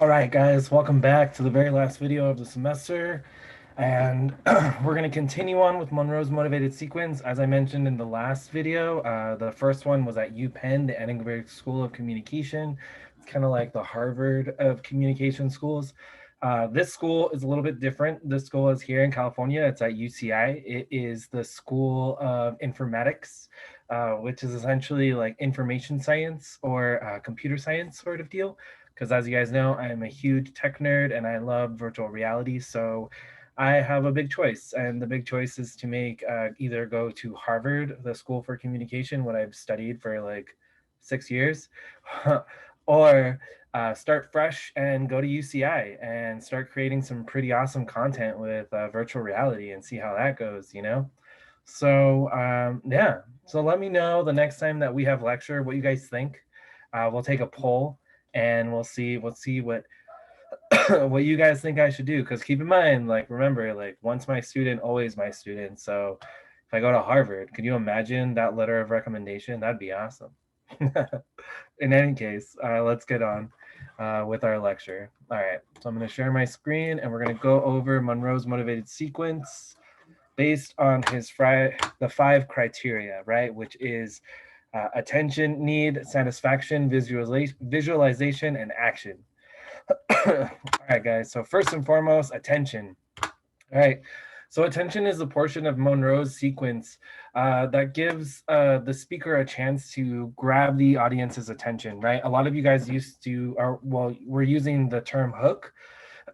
All right, guys, welcome back to the very last video of the semester. And we're going to continue on with Monroe's motivated sequence. As I mentioned in the last video, the first one was at UPenn, the Edinburgh School of Communication. It's kind of like the Harvard of communication schools. This school is a little bit different. This school is here in California. It's at UCI. It is the School of Informatics, which is essentially like information science or computer science sort of deal, because as you guys know, I am a huge tech nerd and I love virtual reality. So I have a big choice, and the big choice is to make either go to Harvard, the School for Communication, what I've studied for like 6 years, or start fresh and go to UCI and start creating some pretty awesome content with virtual reality and see how that goes. So yeah, so let me know the next time that we have lecture what you guys think. We'll take a poll and we'll see what what you guys think I should do. Because keep in mind, like, remember, like, once my student, always my student. So if I go to Harvard, can you imagine that letter of recommendation? That'd be awesome. In any case, let's get on with our lecture. All right, so I'm going to share my screen and we're going to go over Monroe's motivated sequence based on the 5 criteria, right? Which is attention, need, satisfaction, visualization, and action. All right, guys. So first and foremost, attention. All right. So attention is the portion of Monroe's sequence that gives the speaker a chance to grab the audience's attention, right? A lot of you guys we're using the term hook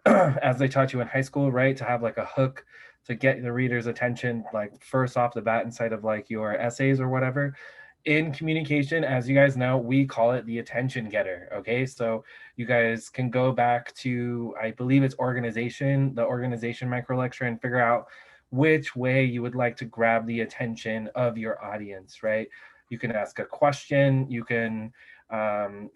as they taught you in high school, right? To have like a hook to get the reader's attention, like first off the bat inside of like your essays or whatever. In communication, as you guys know, we call it the attention getter. Okay, so you guys can go back to, I believe it's the organization micro lecture, and figure out which way you would like to grab the attention of your audience, right? You can ask a question, you can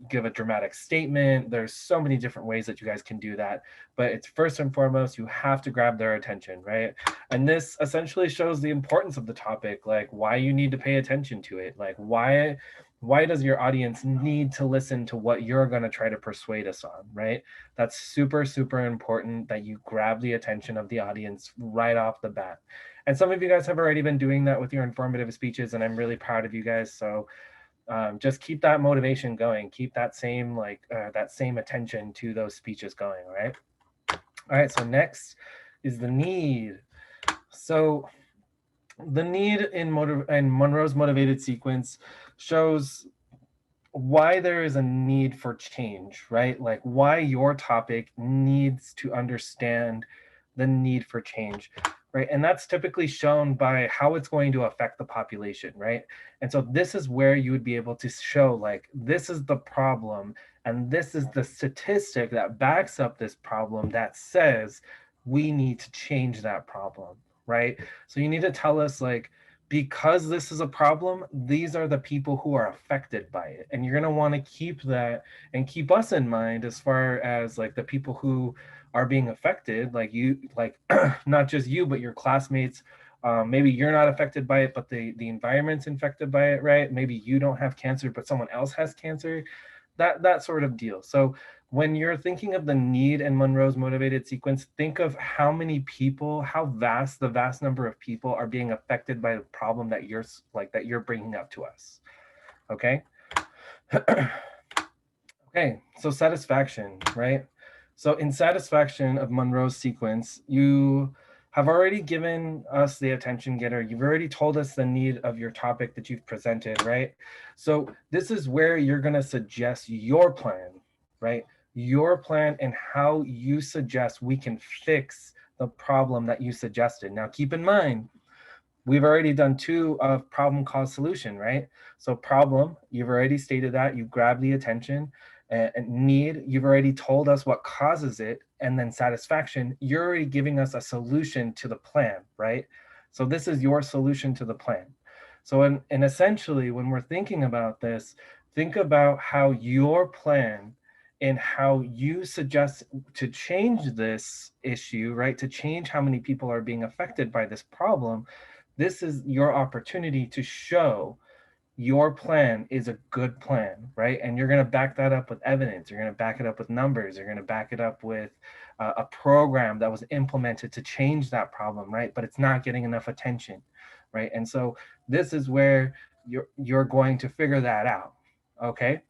give a dramatic statement. There's so many different ways that you guys can do that, but it's first and foremost, you have to grab their attention, right? And this essentially shows the importance of the topic, like why you need to pay attention to it, like why does your audience need to listen to what you're going to try to persuade us on, right? That's super, super important that you grab the attention of the audience right off the bat. And some of you guys have already been doing that with your informative speeches, and I'm really proud of you guys. So just keep that motivation going, keep that same attention to those speeches going. All right, so next is the need. So the need in Monroe's motivated sequence shows why there is a need for change, right? Like why your topic needs to understand the need for change, right? And that's typically shown by how it's going to affect the population, right? And so this is where you would be able to show, like, this is the problem, and this is the statistic that backs up this problem that says we need to change that problem, right? So you need to tell us, like, because this is a problem, these are the people who are affected by it. And you're going to want to keep that and keep us in mind as far as like the people who are being affected, like you, like not just you, but your classmates. Maybe you're not affected by it, but the environment's infected by it, right? Maybe you don't have cancer, but someone else has cancer. That sort of deal. So when you're thinking of the need in Monroe's motivated sequence, think of how many people, how vast the vast number of people are being affected by the problem that you're bringing up to us. Okay. Okay, so satisfaction, right? So in satisfaction of Monroe's sequence, you have already given us the attention getter. You've already told us the need of your topic that you've presented, right? So this is where you're going to suggest your plan, right? Your plan and how you suggest we can fix the problem that you suggested. Now, keep in mind, we've already done 2 of problem, cause, solution, right? So problem, you've already stated that, you grab the attention. And need, you've already told us what causes it. And then satisfaction, you're already giving us a solution to the plan, right? So this is your solution to the plan. So and essentially, when we're thinking about this, think about how your plan and how you suggest to change this issue, right? To change how many people are being affected by this problem. This is your opportunity to show your plan is a good plan, right? And you're going to back that up with evidence. You're going to back it up with numbers. You're going to back it up with a program that was implemented to change that problem, right? But it's not getting enough attention, right? And so this is where you're going to figure that out, okay?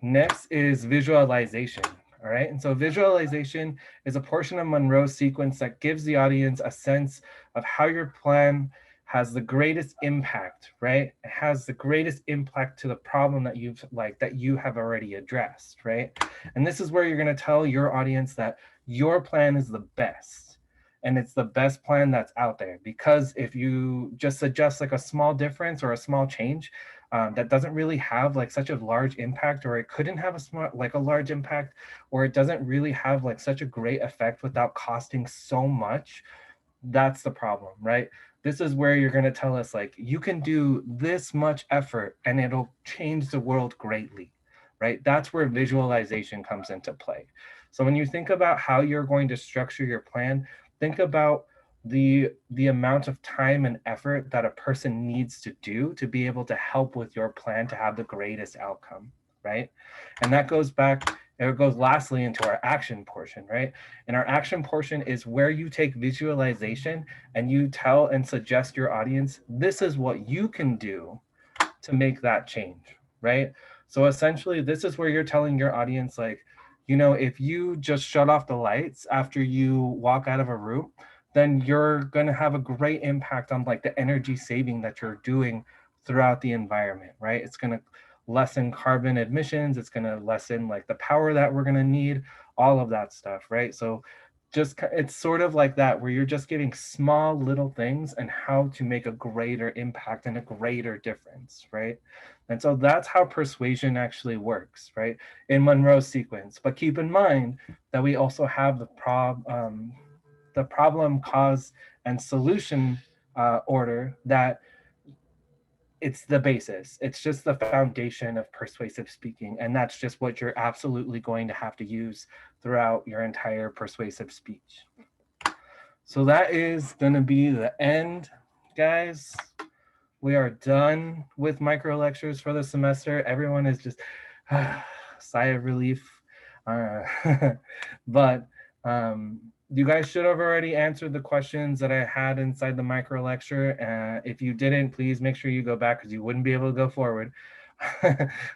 Next is visualization. All right. And so visualization is a portion of Monroe's sequence that gives the audience a sense of how your plan has the greatest impact, right? It has the greatest impact to the problem that you have already addressed, right? And this is where you're going to tell your audience that your plan is the best. And it's the best plan that's out there, because if you just suggest like a small difference or a small change, that doesn't really have like such a large impact, or it couldn't have a large impact, or it doesn't really have like such a great effect without costing so much, that's the problem, right? This is where you're going to tell us like, you can do this much effort and it'll change the world greatly, right? That's where visualization comes into play. So when you think about how you're going to structure your plan, think about the amount of time and effort that a person needs to do to be able to help with your plan to have the greatest outcome, right? And that goes back, it goes lastly into our action portion, right? And our action portion is where you take visualization and you tell and suggest your audience, this is what you can do to make that change, right? So essentially, this is where you're telling your audience, like, if you just shut off the lights after you walk out of a room, then you're going to have a great impact on like the energy saving that you're doing throughout the environment, right? It's going to lessen carbon emissions. It's going to lessen like the power that we're going to need, all of that stuff, right? So just it's sort of like that, where you're just giving small little things and how to make a greater impact and a greater difference, right? And so that's how persuasion actually works, right, in Monroe's sequence. But keep in mind that we also have the problem, cause, and solution order, that it's the basis. It's just the foundation of persuasive speaking. And that's just what you're absolutely going to have to use throughout your entire persuasive speech. So that is going to be the end, guys. We are done with micro lectures for the semester. Everyone is just sigh of relief. Uh, but you guys should have already answered the questions that I had inside the micro lecture. If you didn't, please make sure you go back, because you wouldn't be able to go forward.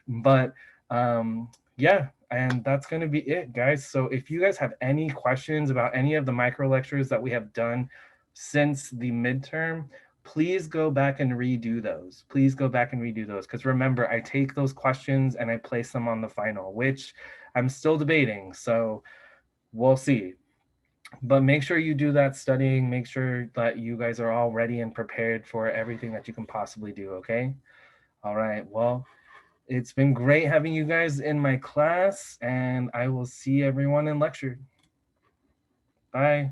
But yeah, and that's going to be it, guys. So if you guys have any questions about any of the micro lectures that we have done since the midterm, please go back and redo those. Please go back and redo those. Because remember, I take those questions and I place them on the final, which I'm still debating. So we'll see. But make sure you do that studying. Make sure that you guys are all ready and prepared for everything that you can possibly do, okay? All right. Well, it's been great having you guys in my class, and I will see everyone in lecture. Bye.